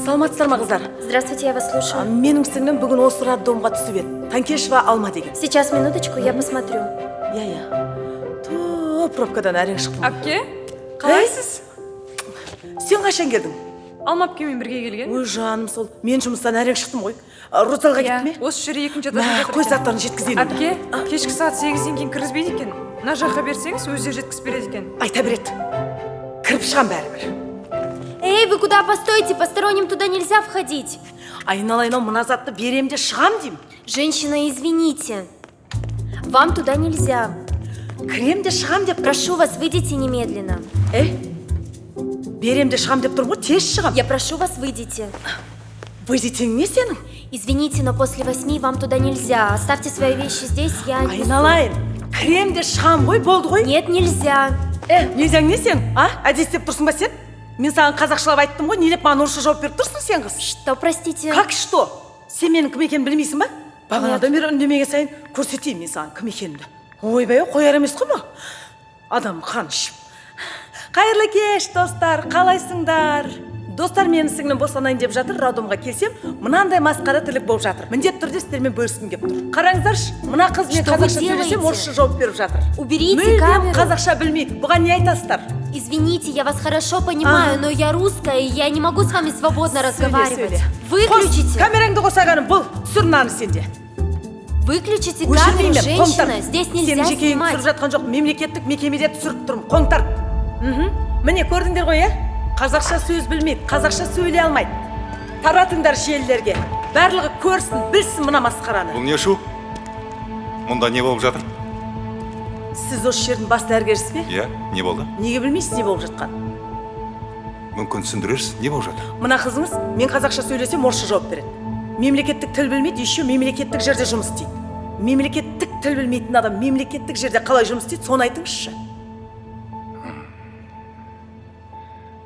Саламатсыздар ма қыздар? Здравствуйте, я вас слушаю. Менің сіңлім бүгін осы роддомға түсіп еді. Танкешева Алма деген. Сейчас, минуточку, я посмотрю. Ту пробкадан әрең шықтым. Әпке, қалайсыз? Сен қашан келдің? Алма әпкемен бірге келген. Ой жаным, сол мен жұмыстан әрең шықтым ғой. Рузалға кеттің ме? Осы жүре екінші атадан Қой заттарын жеткізейін. Әпке, кешкі сағат 8-ден кейін кіргізбейді екен. Мына жаққа берсеңіз, өздері жеткізіп береді екен. Айта береді. Кіріп шығам бәрібір. Эй, вы куда? Постойте, посторонним туда нельзя входить. Айналайын, мына затты берем де шығам деймін. Женщина, извините. Вам туда нельзя. Кірем де шығам деп. Прошу вас, выйдите немедленно. Берем де шығам деп тұрмын ғой, тез шығам. Я прошу вас, выйдите. Выйдетің не сенің? Извините, но после 8 вам туда нельзя. Оставьте свои вещи здесь, я отнесу. Айналайын, кірем де шығам ғой, болды ғой. Нет, нельзя. Нельзяң не сен? Әдестеп тұрсың ба сен? Мен саған қазақшылап айттым ғой, нелеп маған орысша жауап беріп тұрсың сен қыз? Что, простите? Как что? Сен менің кім екенін білмейсің ба? Бағанадан бері үндемеген сайын көрсетейін мен саған кім екенімді. Ойбай, қояр емес қой ма? Адам қан ішіп. Қайырлы кеш, достар, қалайсыңдар? Достар, менің сіңлім босанайын деп жатыр, роддомға келсем, мынандай масқара тірлік болып жатыр. Міндетті түрде сіздермен бөліскім келіп тұр. Қараңыздаршы, мына қыз мен қазақша сөйлесем, орысша жауап беріп жатыр. Уберите камеру. Мүлдем қазақша білмейді. Бұған не айтасыздар? Извините, я вас хорошо понимаю, но я русская, и я не могу с вами свободно разговаривать. Выключите. Камераңды қосағаным бұл, түсір мынаны сенде. Выключите камеру, женщина, здесь нельзя снимать. Түсіріп жатқан жоқ, мемлекеттік мекемеде түсіріп тұрмын, қоңтар. Міне көрдіңдер ғой, қазақша сөз білмейді, қазақша сөйлей алмайды. Таратыңдар желілерге. Барлығы көрсін, білсін мына масқараны. Бұл не шу? Мұнда не болып жатыр? Сіз осы жердің бас дәрігерісіз бе? Иә, не болды? Неге білмейсіз не болып жатқан? Мүмкін түсіндірерсіз, не болып жатыр? Мына қызыңыз, мен қазақша сөйлесем, орысша жауап береді. Мемлекеттік тіл білмейді, еще мемлекеттік жерде жұмыс істейді. Мемлекеттік тіл білмейтін адам мемлекеттік жерде қалай жұмыс істейді, соны айтыңызшы.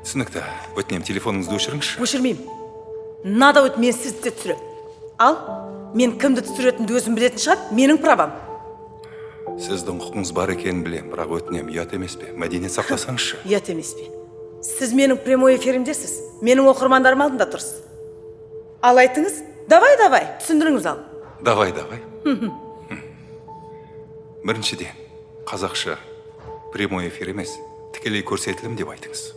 Түсінікті. Өтінем, телефоныңызды өшіріңізші. Өшірмеймін. Надо өт, мен сізді де түсірем. Ал, мен кімді түсіретінді өзім білетін шығар, менің правам. Сіздің құқыңыз бар екенін білем, бірақ өтінем, ұят емес пе? Мәдениет сақтасаңызшы. Ұят емес пе? Сіз менің прямой эфирімдесіз. Менің оқырмандарым алдында тұрсыз. Ал айтыңыз, давай, түсіндіріңіз ал. Давай. Біріншіден, қазақша прямой эфир емес, тікелей көрсетілім деп айтыңыз.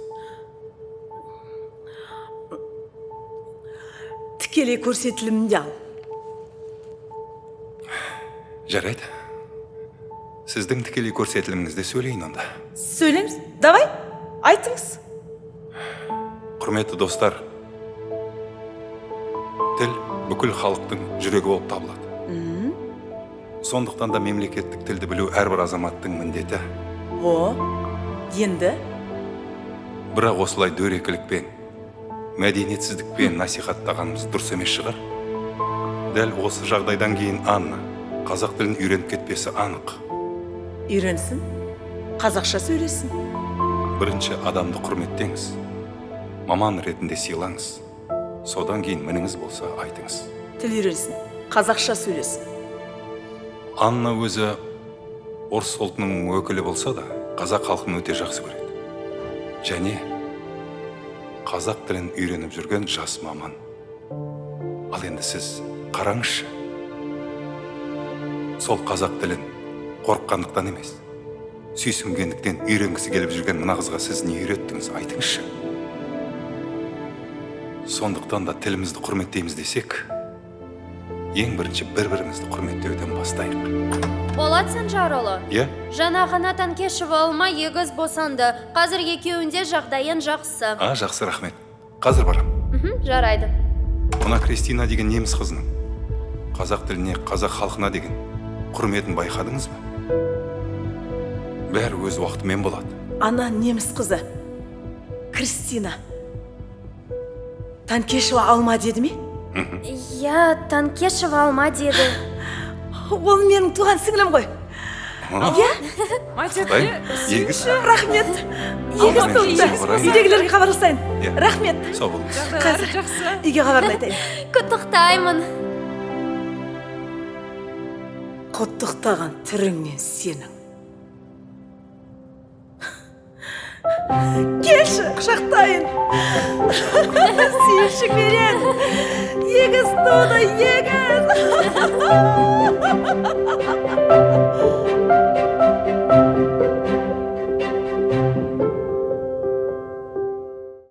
Тікелей көрсетілімде ал. Жарайды. Сіздің тікелей көрсетіліміңізде сөйлейін онда. Сөйлеңіз, давай, айтыңыз. Құрметті достар, тіл бүкіл халықтың жүрегі болып табылады. Сондықтан да мемлекеттік тілді білу әрбір азаматтың міндеті. Енді? Бірақ осылай дөрекілікпен, мәдениетсіздікпен насихаттағанымыз дұрыс емес шығар. Дәл осы жағдайдан кейін Анна қазақ тілін үйреніп кетпесі анық. Үйренсін, қазақша сөйлесін. Бірінші адамды құрметтеңіз, маман ретінде сыйлаңыз. Содан кейін мініңіз болса айтыңыз. Тіл үйренсін, қазақша сөйлесін. Анна өзі орыс ұлтының өкілі болса да, қазақ халқын өте жақсы көреді. Және қазақ тілін үйреніп жүрген жас маман. Ал енді сіз қараңызшы. Сол қазақ тілін қорыққандықтан емес, сүйсінгендіктен үйренгісі келіп жүрген мына қызға сіз не үйреттіңіз, айтыңызшы. Сондықтан да тілімізді құрметтейміз десек, ең бірінші бір-бірімізді құрметтеуден бастайық. Болат Санжарұлы. Иә? Жаңа ғана Танкешева Алма егіз босанды. Қазір екеуінде жағдайын жақсы. Жақсы, рахмет. Қазір барам. Жарайды. Мына Кристина деген неміс қызының қазақ тіліне, қазақ халқына деген құрметін байқадыңыз ба? Бәрі өз уақытымен болады. Ана неміс қызы, Кристина. Танкешева Алма деді ме? Я Танкешева Алма деді. Ол менің туған сіңлім ғой. Егіз. Рахмет. Егіз туылды. Үйдегілерге хабарласайын. Рахмет. Сау болыңыз. Қазір үйге хабарды айтайын. Құттықтаймын. Құттықтаған түріңнен сенің. Келші, құшақтайын. Сүйіншік берен. Егіз туды, егіз.